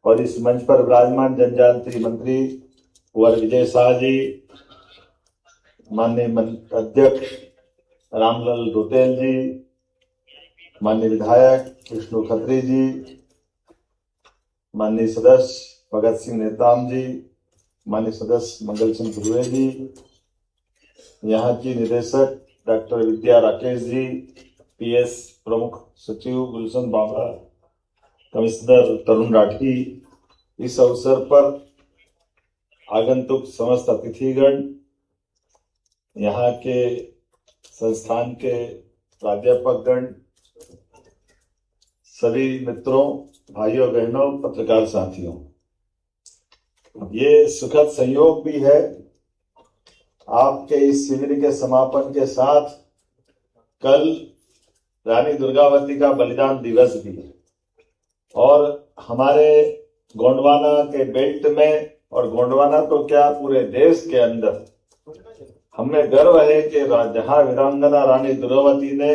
और इस मंच पर विराजमान जनजातीय मंत्री कुंवर विजय शाह जी, माननीय अध्यक्ष रामलाल रोतेल जी, माननीय विधायक विष्णु खत्री जी, माननीय सदस्य भगत सिंह नेताम जी, माननीय सदस्य मंगल सिंह ध्रुवे जी, यहाँ की निदेशक डॉक्टर विद्या राकेश जी, पीएस प्रमुख सचिव गुलशन बाबा, कमिश्नर तरुण राठी, इस अवसर पर आगंतुक समस्त अतिथिगण, यहाँ के संस्थान के प्राध्यापकगण, सभी मित्रों, भाइयों बहनों, पत्रकार साथियों, ये सुखद संयोग भी है आपके इस शिविर के समापन के साथ कल रानी दुर्गावती का बलिदान दिवस भी है और हमारे गोंडवाना के बेल्ट में, और गोंडवाना तो क्या पूरे देश के अंदर हमें गर्व है कि जहां वीरांगना रानी दुर्गावती ने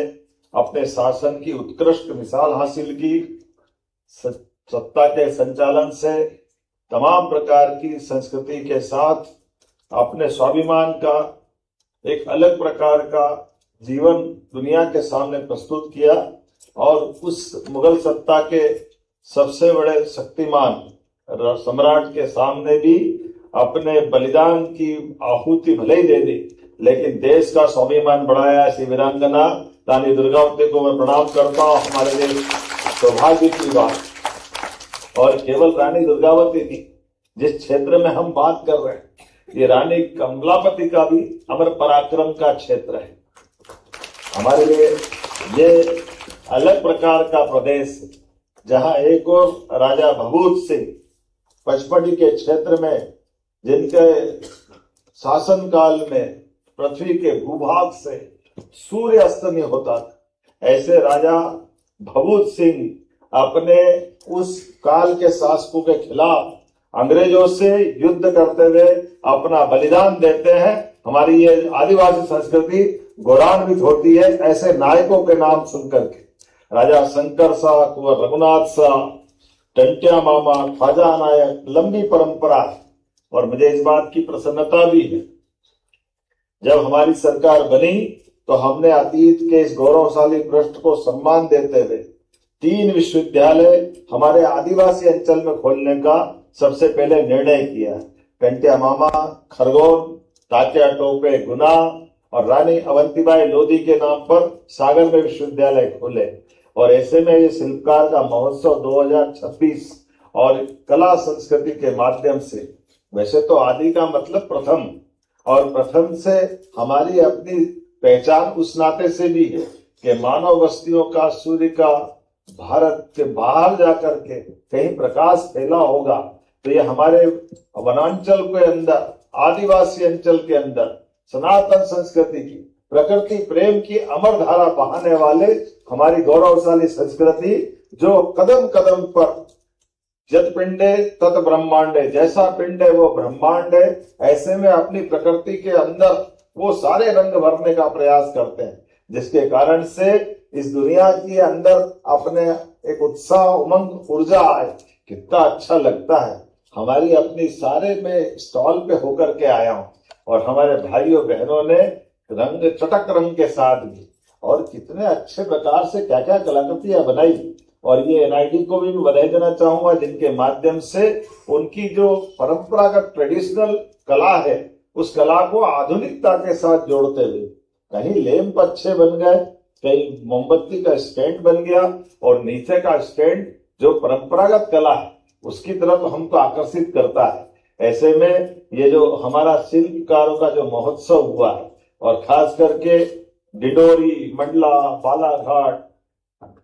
अपने शासन की उत्कृष्ट मिसाल हासिल की, सत्ता के संचालन से तमाम प्रकार की संस्कृति के साथ अपने स्वाभिमान का एक अलग प्रकार का जीवन दुनिया के सामने प्रस्तुत किया और उस मुगल सत्ता के सबसे बड़े शक्तिमान सम्राट के सामने भी अपने बलिदान की आहुति भले ही दे दी, लेकिन देश का स्वाभिमान बढ़ाया। ऐसी वीरांगना रानी दुर्गावती को मैं प्रणाम करता हूँ। हमारे लिए सौभाग्य की बात। और केवल रानी दुर्गावती नहीं, जिस क्षेत्र में हम बात कर रहे हैं, ये रानी कमलापति का भी अमर पराक्रम का क्षेत्र है। हमारे लिए ये अलग प्रकार का प्रदेश है, जहां एक और राजा भभूत सिंह पचमढ़ी के क्षेत्र में, जिनके शासन काल में पृथ्वी के भूभाग से सूर्य अस्त नहीं होता था, ऐसे राजा भभूत सिंह अपने उस काल के शासकों के खिलाफ अंग्रेजों से युद्ध करते हुए अपना बलिदान देते हैं। हमारी ये आदिवासी संस्कृति गौरवान्वित होती है ऐसे नायकों के नाम सुनकर के। राजा शंकर शाह, कुंवर रघुनाथ शाह, टंटिया मामा, ख्वाजा नायक, लंबी परंपरा है। और मुझे इस बात की प्रसन्नता भी है, जब हमारी सरकार बनी तो हमने अतीत के इस गौरवशाली पृष्ठ को सम्मान देते हुए 3 विश्वविद्यालय हमारे आदिवासी अंचल में खोलने का सबसे पहले निर्णय किया। टंटिया मामा खरगोन, तात्या टोपे गुना और रानी अवंतीबाई लोधी के नाम पर सागर में विश्वविद्यालय खोले। और ऐसे में ये शिल्पकार का महोत्सव 2026 और कला संस्कृति के माध्यम से, वैसे तो आदि का मतलब प्रथम, और प्रथम से हमारी अपनी पहचान उस नाते से भी है कि मानव बस्तियों का सूर्य का भारत के बाहर जाकर के कहीं प्रकाश फैला होगा, तो ये हमारे वनांचल के अंदर, आदिवासी अंचल के अंदर सनातन संस्कृति की, प्रकृति प्रेम की अमर धारा बहाने वाले हमारी गौरवशाली संस्कृति, जो कदम कदम पर जत पिंडे तत ब्रह्मांडे, जैसा पिंड है वो ब्रह्मांड है, ऐसे में अपनी प्रकृति के अंदर वो सारे रंग भरने का प्रयास करते हैं, जिसके कारण से इस दुनिया के अंदर अपने एक उत्साह, उमंग, ऊर्जा आए। कितना अच्छा लगता है। हमारी अपनी सारे में स्टॉल पे होकर के आया हूँ और हमारे भाइयों बहनों ने रंग, चटक रंग के साथ भी, और कितने अच्छे प्रकार से क्या क्या कलाकृतियां बनाई। और ये एनआईडी को भी बधाई देना चाहूंगा, जिनके माध्यम से उनकी जो परंपरागत ट्रेडिशनल कला है, उस कला को आधुनिकता के साथ जोड़ते हुए कहीं लैंप अच्छे बन गए, कहीं मोमबत्ती का स्टैंड बन गया, और नीचे का स्टैंड जो परंपरागत कला है उसकी तरफ हमको आकर्षित करता है। ऐसे में ये जो हमारा शिल्पकारों का जो महोत्सव हुआ है, और खास करके डिडोरी, मंडला, बालाघाट,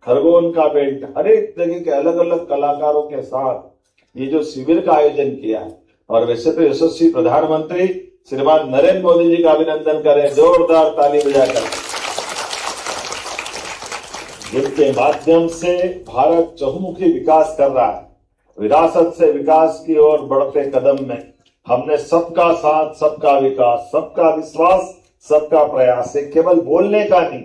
खरगोन का बेल्ट, हर एक जगह के अलग अलग कलाकारों के साथ ये जो शिविर का आयोजन किया है, और वैसे तो यशस्वी प्रधानमंत्री श्रीमान नरेंद्र मोदी जी का अभिनंदन करें, जोरदार ताली बजाकर, जिनके माध्यम से भारत चहुमुखी विकास कर रहा है। विरासत से विकास की ओर बढ़ते कदम में हमने सबका साथ, सबका विकास, सबका विश्वास, सबका प्रयास है, केवल बोलने का नहीं,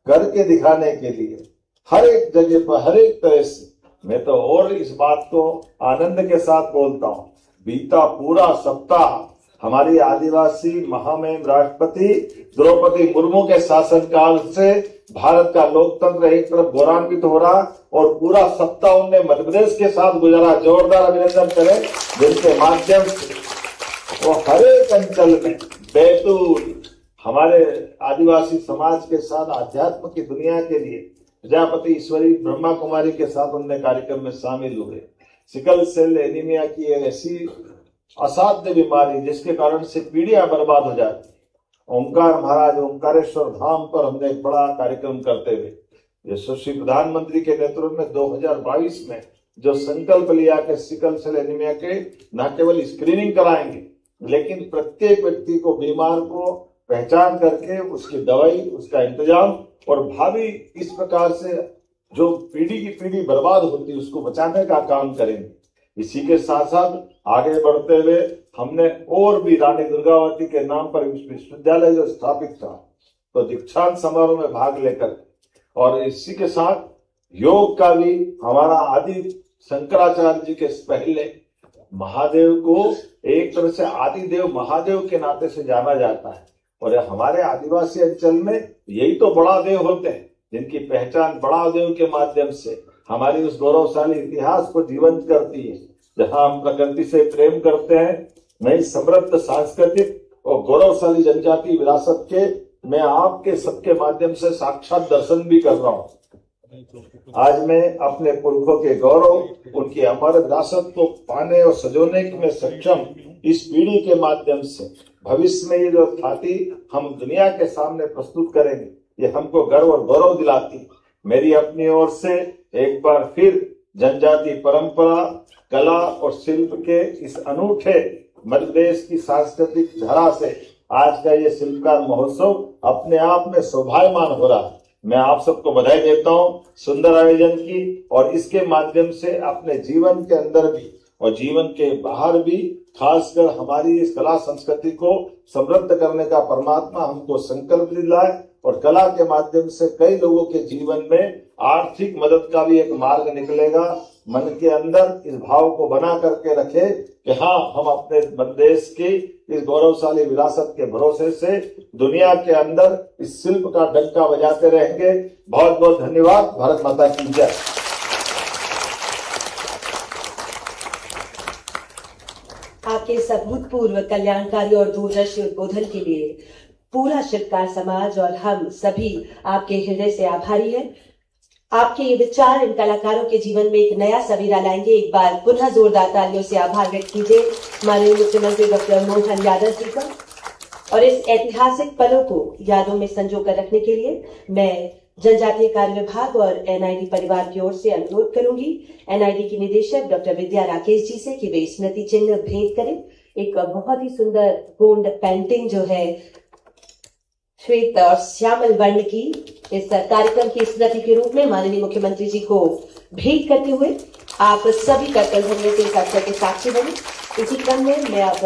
करके दिखाने के लिए हर एक जगह पर, हर एक तरह से मैं तो और इस बात को आनंद के साथ बोलता हूँ, बीता पूरा सप्ताह हमारी आदिवासी महामहिम राष्ट्रपति द्रौपदी मुर्मू के शासनकाल से भारत का लोकतंत्र एक तरफ गौरवान्वित हो रहा और पूरा सप्ताह उनने मध्य प्रदेश के साथ गुजारा। जोरदार अभिनंदन करें, जिनके माध्यम से वो हर एक अंचल में बैतूल हमारे आदिवासी समाज के साथ आध्यात्म की दुनिया के लिए प्रजापति ईश्वरी ब्रह्मा कुमारी के साथ उनने कार्यक्रम में शामिल हुए। सिकल सेल एनीमिया की एक ऐसी असाध्य बीमारी जिसके कारण से पीढ़ियां बर्बाद हो जाती। ओंकार महाराज ओंकारेश्वर धाम पर हमने एक बड़ा कार्यक्रम करते हुए यशस्वी प्रधानमंत्री के नेतृत्व में 2022 में जो संकल्प लिया कि सिकल सेल एनीमिया के न केवल स्क्रीनिंग कराएंगे लेकिन प्रत्येक व्यक्ति को बीमार को पहचान करके उसकी दवाई उसका इंतजाम और भावी इस प्रकार से जो पीढ़ी की पीढ़ी बर्बाद होती है उसको बचाने का काम करेंगे। इसी के साथ साथ आगे बढ़ते हुए हमने और भी रानी दुर्गावती के नाम पर विश्वविद्यालय जो स्थापित था तो दीक्षांत समारोह में भाग लेकर और इसी के साथ योग का भी हमारा आदि शंकराचार्य जी के पहले महादेव को एक तरह से आदि देव महादेव के नाते से जाना जाता है और हमारे आदिवासी अंचल में यही तो बड़ा देव होते हैं जिनकी पहचान बड़ा देव के माध्यम से हमारी उस गौरवशाली इतिहास को जीवंत करती है। जहां हम प्रकृति से प्रेम करते हैं, मैं समृद्ध सांस्कृतिक और गौरवशाली जनजातीय विरासत के मैं आपके सबके माध्यम से साक्षात दर्शन भी कर रहा हूँ। आज मैं अपने पुरखों के गौरव उनकी अमर विरासत को पाने और सजोने में सक्षम इस पीढ़ी के माध्यम से भविष्य में ये जो ख्याति हम दुनिया के सामने प्रस्तुत करेंगे ये हमको गर्व और गौरव दिलाती। मेरी अपनी ओर से एक बार फिर जनजातीय परंपरा कला और शिल्प के इस अनूठे मध्य प्रदेश की सांस्कृतिक धरा से आज का ये शिल्पकार महोत्सव अपने आप में शोभायमान हो रहा है। मैं आप सबको बधाई देता हूँ सुंदर आयोजन की और इसके माध्यम से अपने जीवन के अंदर भी और जीवन के बाहर भी खासकर हमारी इस कला संस्कृति को समृद्ध करने का परमात्मा हमको संकल्प दिलाए और कला के माध्यम से कई लोगों के जीवन में आर्थिक मदद का भी एक मार्ग निकलेगा। मन के अंदर इस भाव को बना करके रखे कि हाँ हम अपने देश की इस गौरवशाली विरासत के भरोसे से दुनिया के अंदर इस शिल्प का डंका बजाते रहेंगे। बहुत बहुत धन्यवाद। भारत माता की जय। आपके इस अभूतपूर्व कल्याणकारी और दूरदर्शी उद्बोधन के लिए पूरा शिल्पकार समाज और हम सभी आपके हृदय से आभारी हैं। आपके ये विचार इन कलाकारों के जीवन में एक नया सवेरा लाएंगे। एक बार पुनः जोरदार तालियों से आभार व्यक्त कीजिए माननीय मुख्यमंत्री डॉक्टर मोहन यादव जी का। और इस ऐतिहासिक पलों को यादों में संजो कर रखने के लिए मैं जनजातीय कार्य विभाग और एनआईडी परिवार की ओर से अनुरोध करूंगी एनआईडी की निदेशक डॉक्टर विद्या राकेश जी से कि वे स्मृति चिन्ह भेंट करें। एक बहुत ही सुंदर गोंड पेंटिंग जो है श्वेत और श्यामल वर्ण की इस कार्यक्रम की स्मृति के रूप में माननीय मुख्यमंत्री जी को भेंट करते हुए आप सभी कर्तव्य से इस अवसर के साक्षी बने। इसी क्रम में मैं अब